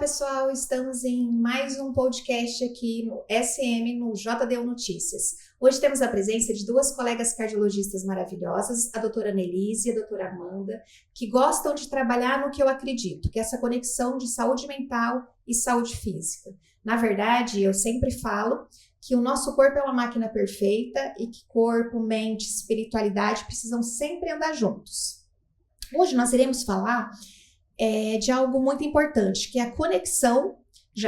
pessoal, estamos em mais um podcast aqui no SM, no JDU Notícias. Hoje temos a presença de duas colegas cardiologistas maravilhosas, a doutora Annelise e a doutora Amanda, que gostam de trabalhar no que eu acredito, que é essa conexão de saúde mental e saúde física. Na verdade, eu sempre falo que o nosso corpo é uma máquina perfeita e que corpo, mente, espiritualidade precisam sempre andar juntos. Hoje nós iremos falar de algo muito importante, que é a conexão,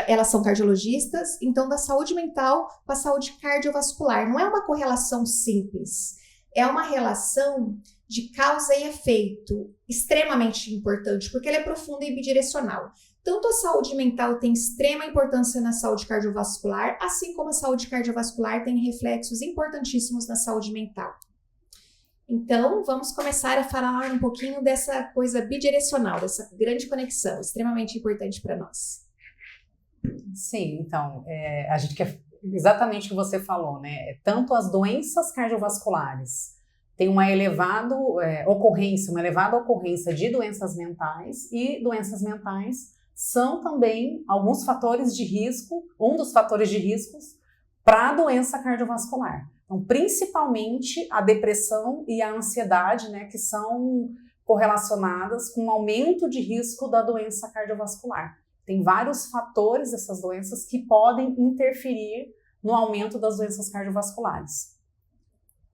elas são cardiologistas, então da saúde mental com a saúde cardiovascular. Não é uma correlação simples, é uma relação de causa e efeito extremamente importante, porque ela é profunda e bidirecional. Tanto a saúde mental tem extrema importância na saúde cardiovascular, assim como a saúde cardiovascular tem reflexos importantíssimos na saúde mental. Então, vamos começar a falar um pouquinho dessa coisa bidirecional, dessa grande conexão, extremamente importante para nós. Sim, então, a gente quer exatamente o que você falou, né? Tanto as doenças cardiovasculares têm uma elevada ocorrência de doenças mentais, e doenças mentais são também alguns fatores de risco, um dos fatores de riscos para a doença cardiovascular. Então, principalmente a depressão e a ansiedade, né, que são correlacionadas com o aumento de risco da doença cardiovascular. Tem vários fatores dessas doenças que podem interferir no aumento das doenças cardiovasculares.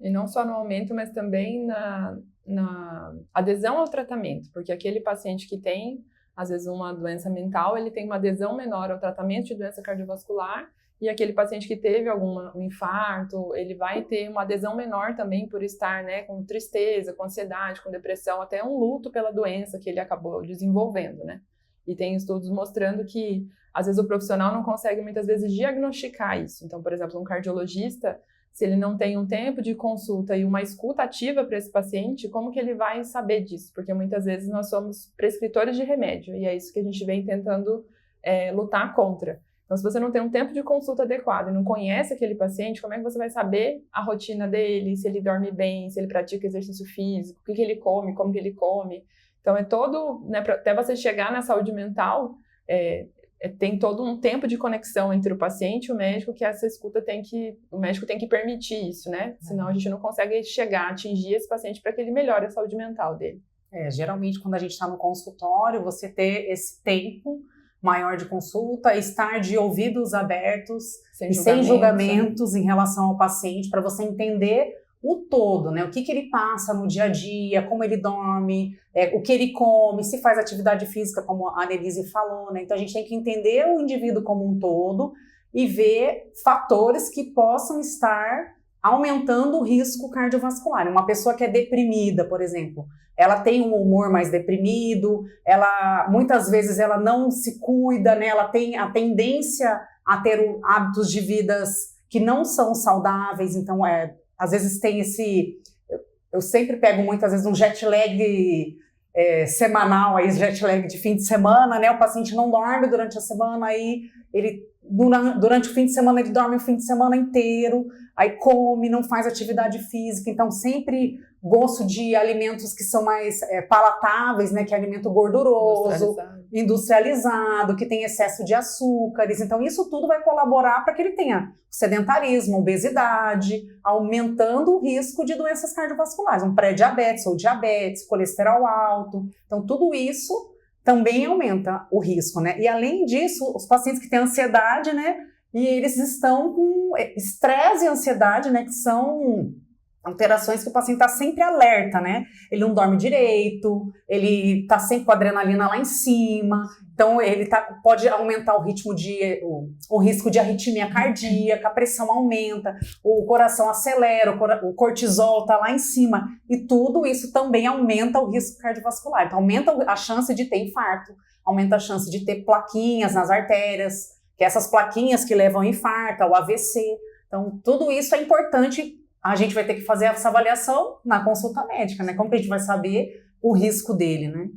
E não só no aumento, mas também na adesão ao tratamento, porque aquele paciente que tem, às vezes, uma doença mental, ele tem uma adesão menor ao tratamento de doença cardiovascular. E aquele paciente que teve um infarto, ele vai ter uma adesão menor também por estar, né, com tristeza, com ansiedade, com depressão, até um luto pela doença que ele acabou desenvolvendo, né? E tem estudos mostrando que, às vezes, o profissional não consegue, muitas vezes, diagnosticar isso. Então, por exemplo, um cardiologista, se ele não tem um tempo de consulta e uma escuta ativa para esse paciente, como que ele vai saber disso? Porque muitas vezes nós somos prescritores de remédio, e é isso que a gente vem tentando lutar contra. Então, se você não tem um tempo de consulta adequado e não conhece aquele paciente, como é que você vai saber a rotina dele, se ele dorme bem, se ele pratica exercício físico, o que ele come, como que ele come. Então, é todo, né, até você chegar na saúde mental, tem todo um tempo de conexão entre o paciente e o médico, que essa escuta o médico tem que permitir isso, né? Senão a gente não consegue atingir esse paciente para que ele melhore a saúde mental dele. Geralmente, quando a gente está no consultório, você ter esse tempo maior de consulta, estar de ouvidos abertos sem julgamentos em relação ao paciente, para você entender o todo, né? O que ele passa no dia a dia, como ele dorme, o que ele come, se faz atividade física, como a Annelise falou, né? Então a gente tem que entender o indivíduo como um todo e ver fatores que possam estar aumentando o risco cardiovascular. Uma pessoa que é deprimida, por exemplo, ela tem um humor mais deprimido, muitas vezes ela não se cuida, né? Ela tem a tendência a ter hábitos de vidas que não são saudáveis, então às vezes tem eu sempre pego muitas vezes um jet lag semanal, aí jet lag de fim de semana, né? O paciente não dorme durante a semana, aí durante o fim de semana ele dorme o fim de semana inteiro, aí come, não faz atividade física, então sempre gosto de alimentos que são mais palatáveis, né, que é alimento gorduroso, industrializado, que tem excesso de açúcares, então isso tudo vai colaborar para que ele tenha sedentarismo, obesidade, aumentando o risco de doenças cardiovasculares, um pré-diabetes ou diabetes, colesterol alto, então tudo isso também aumenta o risco, né? E além disso, os pacientes que têm ansiedade, né? E eles estão com estresse e ansiedade, né? Que são alterações que o paciente está sempre alerta, né? Ele não dorme direito, ele está sempre com a adrenalina lá em cima, então ele pode aumentar o risco de arritmia cardíaca, a pressão aumenta, o coração acelera, o cortisol está lá em cima, e tudo isso também aumenta o risco cardiovascular. Então aumenta a chance de ter infarto, aumenta a chance de ter plaquinhas nas artérias, que é essas plaquinhas que levam ao infarto, ao AVC. Então tudo isso é importante. A gente vai ter que fazer essa avaliação na consulta médica, né? Como que a gente vai saber o risco dele, né?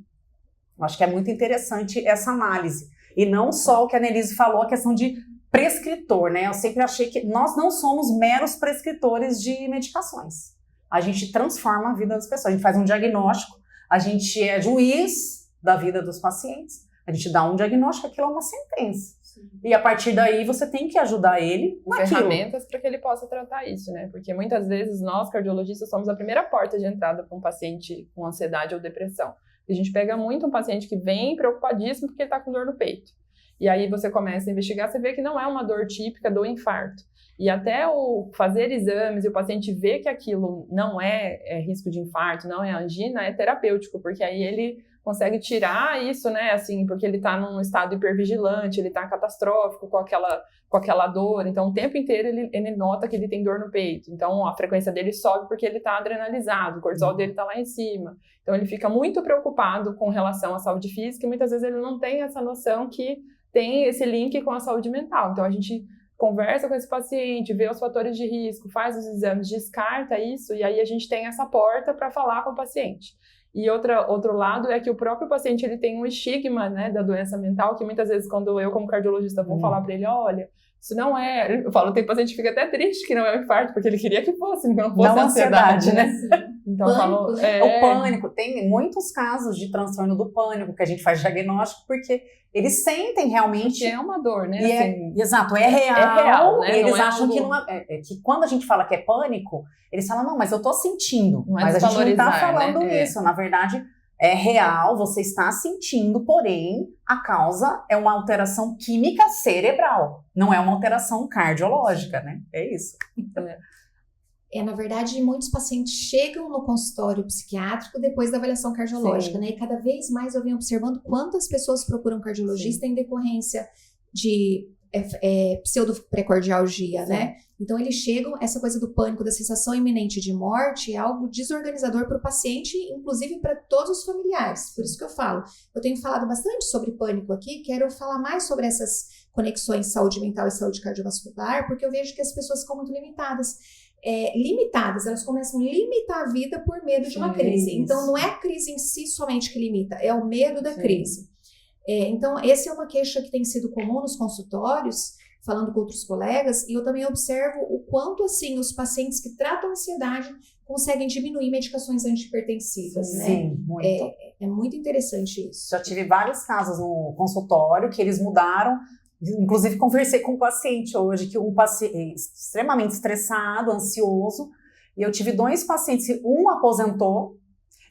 Eu acho que é muito interessante essa análise. E não só o que a Annelise falou, a questão de prescritor, né? Eu sempre achei que nós não somos meros prescritores de medicações. A gente transforma a vida das pessoas, a gente faz um diagnóstico, a gente é juiz da vida dos pacientes, A gente dá um diagnóstico, aquilo é uma sentença. Sim. E a partir daí você tem que ajudar ele naquilo. Ferramentas para que ele possa tratar isso, né? Porque muitas vezes nós, cardiologistas, somos a primeira porta de entrada para um paciente com ansiedade ou depressão. A gente pega muito um paciente que vem preocupadíssimo porque ele está com dor no peito. E aí você começa a investigar, você vê que não é uma dor típica do infarto. E até o fazer exames e o paciente ver que aquilo não é risco de infarto, não é angina, é terapêutico, porque aí ele consegue tirar isso, né, assim, porque ele está num estado hipervigilante, ele está catastrófico com aquela dor, então o tempo inteiro ele nota que ele tem dor no peito, então a frequência dele sobe porque ele está adrenalizado, o cortisol dele está lá em cima, então ele fica muito preocupado com relação à saúde física e muitas vezes ele não tem essa noção que tem esse link com a saúde mental, então a gente conversa com esse paciente, vê os fatores de risco, faz os exames, descarta isso e aí a gente tem essa porta para falar com o paciente. E outro lado é que o próprio paciente ele tem um estigma, né, da doença mental, que muitas vezes quando eu como cardiologista vou falar para ele, olha, isso não é... Eu falo, tem paciente que fica até triste que não é um infarto, porque ele queria que fosse, não fosse ansiedade, né? Então, pânico, né? O pânico, tem muitos casos de transtorno do pânico que a gente faz diagnóstico, porque eles sentem realmente... Que é uma dor, né? Assim, exato, é real, né? E eles acham que não que quando a gente fala que é pânico, eles falam, não, mas eu tô sentindo. Mas a gente não tá falando isso. Na verdade, é real, você está sentindo, porém, a causa é uma alteração química cerebral. Não é uma alteração cardiológica, né? É isso. Na verdade, muitos pacientes chegam no consultório psiquiátrico depois da avaliação cardiológica, né? E cada vez mais eu venho observando quantas pessoas procuram cardiologista em decorrência de pseudoprecordialgia, né? Então, eles chegam, essa coisa do pânico, da sensação iminente de morte, é algo desorganizador para o paciente, inclusive para todos os familiares. Por isso que eu falo. Eu tenho falado bastante sobre pânico aqui, quero falar mais sobre essas conexões saúde mental e saúde cardiovascular, porque eu vejo que as pessoas ficam muito limitadas, elas começam a limitar a vida por medo de uma crise. Então, não é a crise em si somente que limita, é o medo da crise. Então, essa é uma queixa que tem sido comum nos consultórios, falando com outros colegas, e eu também observo o quanto, assim, os pacientes que tratam ansiedade conseguem diminuir medicações antihipertensivas, né? Sim, muito. É muito interessante isso. Já tive vários casos no consultório que eles mudaram. Inclusive, conversei com um paciente hoje, que um paciente extremamente estressado, ansioso, e eu tive 2 pacientes, um aposentou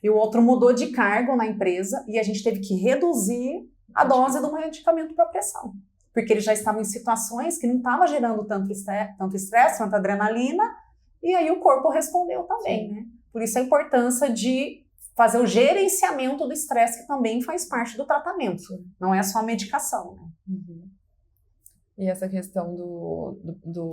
e o outro mudou de cargo na empresa e a gente teve que reduzir a dose do medicamento para pressão, porque ele já estava em situações que não estava gerando tanto estresse, tanta adrenalina, e aí o corpo respondeu também, né? Por isso a importância de fazer o gerenciamento do estresse, que também faz parte do tratamento, não é só a medicação, né? E essa questão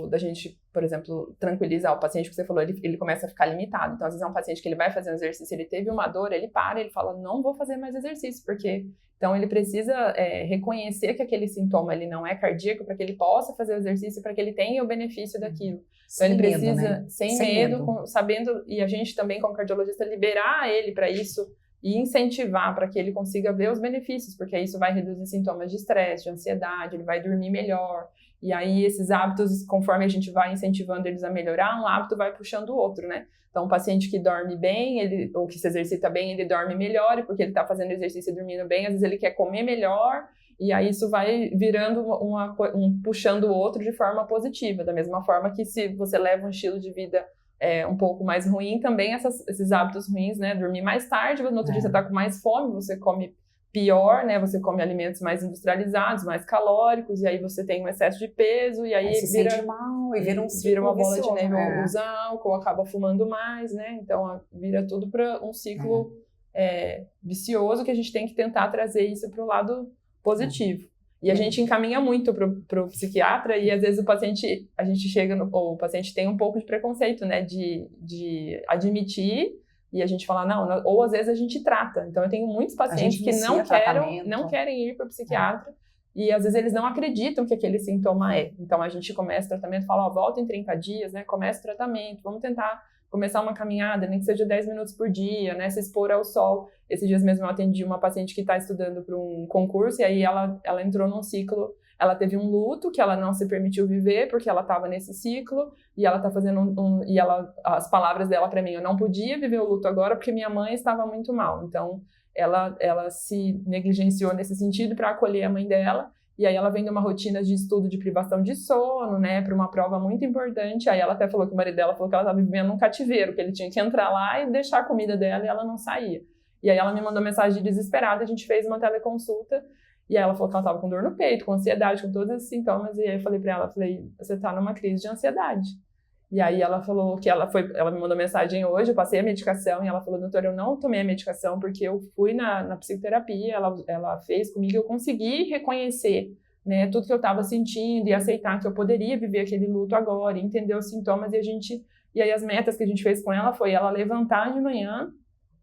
da gente, por exemplo, tranquilizar o paciente, que você falou, ele começa a ficar limitado. Então, às vezes é um paciente que ele vai fazer um exercício, ele teve uma dor, ele para, ele fala, não vou fazer mais exercício, porque... Então, ele precisa reconhecer que aquele sintoma ele não é cardíaco, para que ele possa fazer o exercício, para que ele tenha o benefício daquilo. Então, ele precisa, né? Sem medo, sabendo, e a gente também, como cardiologista, liberar ele para isso, e incentivar para que ele consiga ver os benefícios, porque isso vai reduzir sintomas de estresse, de ansiedade, ele vai dormir melhor, e aí esses hábitos, conforme a gente vai incentivando eles a melhorar, um hábito vai puxando o outro, né? Então, um paciente que dorme bem, ou que se exercita bem, ele dorme melhor, e porque ele está fazendo exercício e dormindo bem, às vezes ele quer comer melhor, e aí isso vai virando puxando o outro de forma positiva, da mesma forma que se você leva um estilo de vida um pouco mais ruim, também esses hábitos ruins, né? Dormir mais tarde, no outro dia você está com mais fome, você come pior, né? Você come alimentos mais industrializados, mais calóricos, e aí você tem um excesso de peso, e aí se sente mal, e vira uma bola de neve, usa álcool, acaba fumando mais, né? Então, vira tudo para um ciclo vicioso, que a gente tem que tentar trazer isso para o lado positivo. E a gente encaminha muito pro psiquiatra, e às vezes o paciente tem um pouco de preconceito, né? De admitir, e a gente fala, não, ou às vezes a gente trata. Então, eu tenho muitos pacientes que não querem ir para o psiquiatra, e às vezes eles não acreditam que aquele sintoma é. Então, a gente começa o tratamento, fala, volta em 30 dias, né? Começa o tratamento, vamos tentar começar uma caminhada, nem que seja 10 minutos por dia, né? Se expor ao sol. Esses dias mesmo eu atendi uma paciente que está estudando para um concurso, e aí ela entrou num ciclo. Ela teve um luto que ela não se permitiu viver porque ela estava nesse ciclo, e ela está fazendo as palavras dela para mim, eu não podia viver o luto agora porque minha mãe estava muito mal. Então, ela se negligenciou nesse sentido para acolher a mãe dela. E aí ela vem de uma rotina de estudo de privação de sono, né, para uma prova muito importante. Aí ela até falou que o marido dela falou que ela estava vivendo num cativeiro, que ele tinha que entrar lá e deixar a comida dela e ela não saía. E aí ela me mandou mensagem desesperada, a gente fez uma teleconsulta, e aí ela falou que ela estava com dor no peito, com ansiedade, com todos esses sintomas, e aí eu falei para ela, você está numa crise de ansiedade. E aí ela falou que ela me mandou mensagem hoje, eu passei a medicação, e ela falou, doutora, eu não tomei a medicação porque eu fui na psicoterapia, ela fez comigo, eu consegui reconhecer, né, tudo que eu estava sentindo e aceitar que eu poderia viver aquele luto agora, entender os sintomas, e aí as metas que a gente fez com ela foi ela levantar de manhã,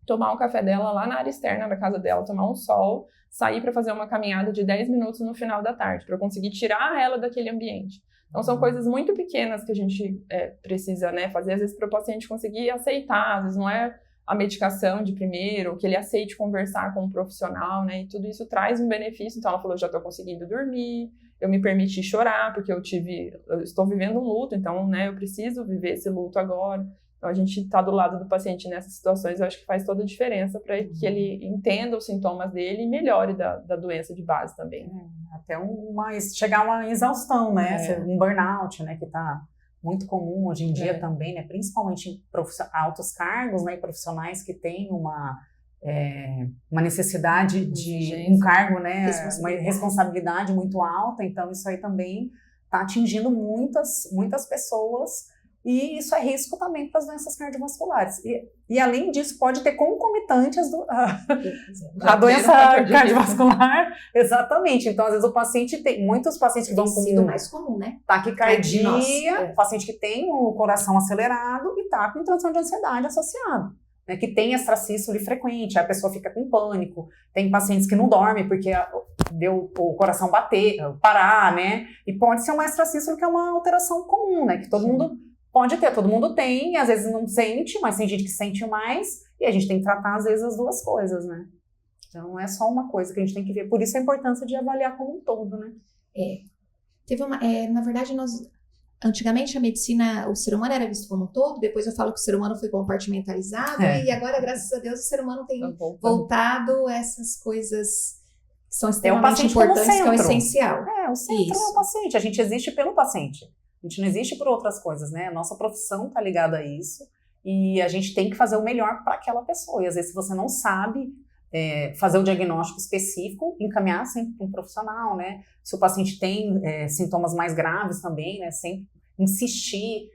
tomar um café dela lá na área externa da casa dela, tomar um sol, sair para fazer uma caminhada de 10 minutos no final da tarde, para eu conseguir tirar ela daquele ambiente. Então, são coisas muito pequenas que a gente precisa, né, fazer, às vezes, para o paciente conseguir aceitar. Às vezes, não é a medicação de primeiro, que ele aceite conversar com um profissional, né, e tudo isso traz um benefício. Então, ela falou, já estou conseguindo dormir, eu me permiti chorar, porque eu estou vivendo um luto, então, né, eu preciso viver esse luto agora. Então, a gente está do lado do paciente nessas situações, eu acho que faz toda a diferença para que ele entenda os sintomas dele e melhore da doença de base também. Até chegar a uma exaustão, né? Um burnout, né? Que está muito comum hoje em dia também, né? Principalmente em altos cargos, né? E profissionais que têm uma necessidade de um cargo, né? Uma responsabilidade muito alta. Então, isso aí também está atingindo muitas pessoas. E isso é risco também para as doenças cardiovasculares. E além disso, pode ter concomitantes da doença cardiovascular. Exatamente. Então, às vezes, o paciente muitos pacientes que vão com... sido mais comum, né? Taquicardia, paciente que tem o coração acelerado e está com transtorno de ansiedade associado, né? Que tem extracístole frequente, a pessoa fica com pânico. Tem pacientes que não dormem porque deu o coração parar, né? E pode ser uma extracístole que é uma alteração comum, né? Que todo mundo... Pode ter, todo mundo tem, e às vezes não sente, mas tem gente que sente mais, e a gente tem que tratar, às vezes, as duas coisas, né? Então, não é só uma coisa que a gente tem que ver. Por isso a importância de avaliar como um todo, né? Na verdade, antigamente a medicina, o ser humano era visto como um todo, depois eu falo que o ser humano foi compartimentalizado, e agora, graças a Deus, o ser humano tem voltado a essas coisas que são extremamente importantes, que é o essencial. O centro é o paciente, a gente existe pelo paciente. A gente não existe por outras coisas, né? A nossa profissão está ligada a isso e a gente tem que fazer o melhor para aquela pessoa. E às vezes, se você não sabe fazer o diagnóstico específico, encaminhar sempre para um profissional, né? Se o paciente tem sintomas mais graves também, né? Sempre insistir.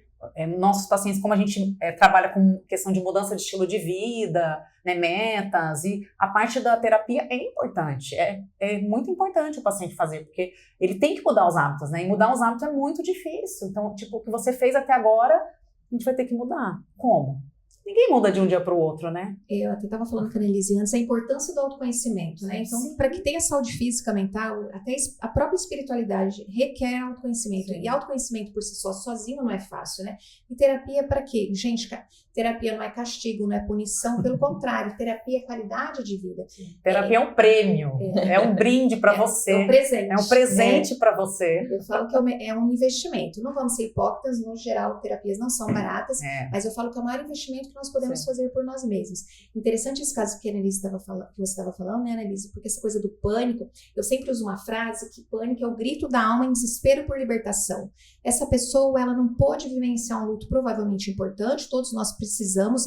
Nossos pacientes, como a gente trabalha com questão de mudança de estilo de vida, né, metas, e a parte da terapia é importante, é muito importante o paciente fazer, porque ele tem que mudar os hábitos, né, e mudar os hábitos é muito difícil. Então, tipo, o que você fez até agora, a gente vai ter que mudar. Como? Ninguém muda de um dia para o outro, né? Eu até estava falando com a Annelise antes, a importância do autoconhecimento, né? Então, para que tenha saúde física, mental, até a própria espiritualidade requer autoconhecimento. Sim. E autoconhecimento por si só, sozinho, não é fácil, né? E terapia para quê? Gente, terapia não é castigo, não é punição, pelo contrário, terapia é qualidade de vida. Terapia é um prêmio, é um brinde para você. É um presente. É um presente para você. Eu falo que é um investimento. Não vamos ser hipócritas, no geral, terapias não são baratas, mas eu falo que é o maior investimento que nós podemos fazer por nós mesmos. Interessante esse caso que a Annelise que você estava falando, né, Annelise? Porque essa coisa do pânico, eu sempre uso uma frase que pânico é o grito da alma em desespero por libertação. Essa pessoa, ela não pôde vivenciar um luto provavelmente importante, todos nós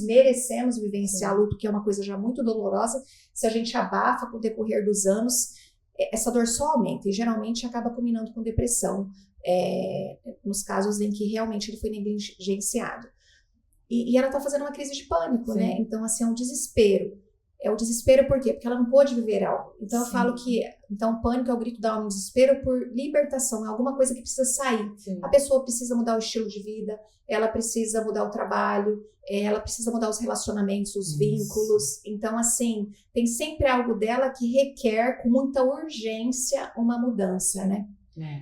merecemos vivenciar luto, que é uma coisa já muito dolorosa. Se a gente abafa com o decorrer dos anos, essa dor só aumenta e geralmente acaba culminando com depressão, nos casos em que realmente ele foi negligenciado. E ela tá fazendo uma crise de pânico, né? Então, assim, é um desespero. É o desespero por quê? Porque ela não pôde viver algo. Então, eu falo que o pânico é o grito da alma, desespero por libertação. É alguma coisa que precisa sair. Sim. A pessoa precisa mudar o estilo de vida, ela precisa mudar o trabalho, ela precisa mudar os relacionamentos, os vínculos. Então, assim, tem sempre algo dela que requer, com muita urgência, uma mudança, né?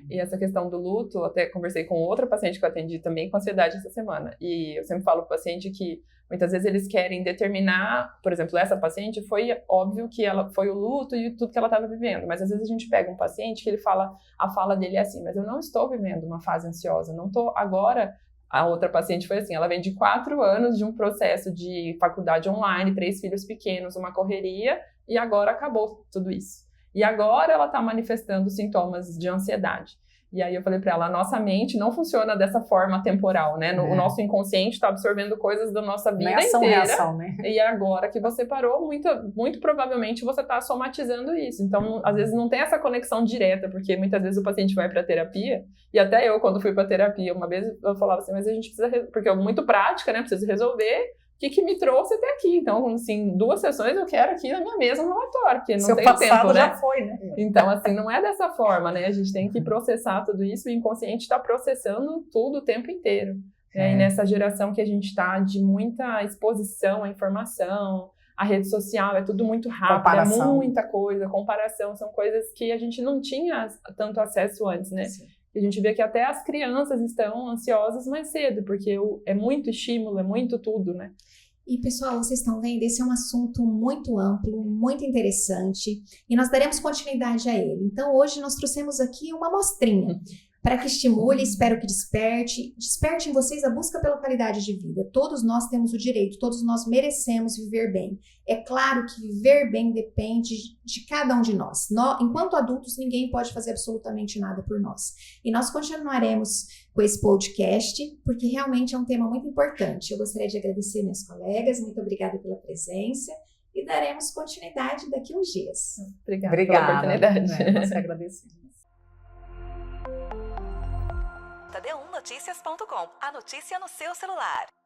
E essa questão do luto, até conversei com outra paciente que eu atendi também com ansiedade essa semana. E eu sempre falo para o paciente que muitas vezes eles querem determinar, por exemplo, essa paciente foi óbvio que ela foi o luto e tudo que ela estava vivendo, mas às vezes a gente pega um paciente que ele fala, a fala dele é assim, mas eu não estou vivendo uma fase ansiosa, não estou agora. A outra paciente foi assim, ela vem de 4 anos de um processo de faculdade online, 3 filhos pequenos, uma correria, e agora acabou tudo isso. E agora ela está manifestando sintomas de ansiedade. E aí eu falei para ela, a nossa mente não funciona dessa forma temporal, né? O nosso inconsciente está absorvendo coisas da nossa vida inteira. Reação, né? E agora que você parou, muito provavelmente você está somatizando isso. Então, às vezes não tem essa conexão direta, porque muitas vezes o paciente vai para terapia, e até eu, quando fui para terapia, uma vez eu falava assim, mas a gente precisa, porque é muito prática, né? Preciso resolver. O que me trouxe até aqui? Então, assim, 2 sessões eu quero aqui na minha mesa no relatório, porque não tem tempo, né? Já foi, né? Então, assim, não é dessa forma, né? A gente tem que processar tudo isso, e o inconsciente está processando tudo o tempo inteiro. Né? E nessa geração que a gente está de muita exposição à informação, a rede social, é tudo muito rápido, é muita coisa, comparação, são coisas que a gente não tinha tanto acesso antes, né? Sim. E a gente vê que até as crianças estão ansiosas mais cedo, porque é muito estímulo, é muito tudo, né? E, pessoal, vocês estão vendo, esse é um assunto muito amplo, muito interessante, e nós daremos continuidade a ele. Então, hoje nós trouxemos aqui uma amostrinha, para que estimule, espero que desperte em vocês a busca pela qualidade de vida. Todos nós temos o direito, todos nós merecemos viver bem. É claro que viver bem depende de cada um de nós. Enquanto adultos, ninguém pode fazer absolutamente nada por nós. E nós continuaremos com esse podcast, porque realmente é um tema muito importante. Eu gostaria de agradecer minhas colegas, muito obrigada pela presença, e daremos continuidade daqui a uns dias. Obrigada pela oportunidade. Nós agradecemos. jotd1noticias.com, a notícia no seu celular.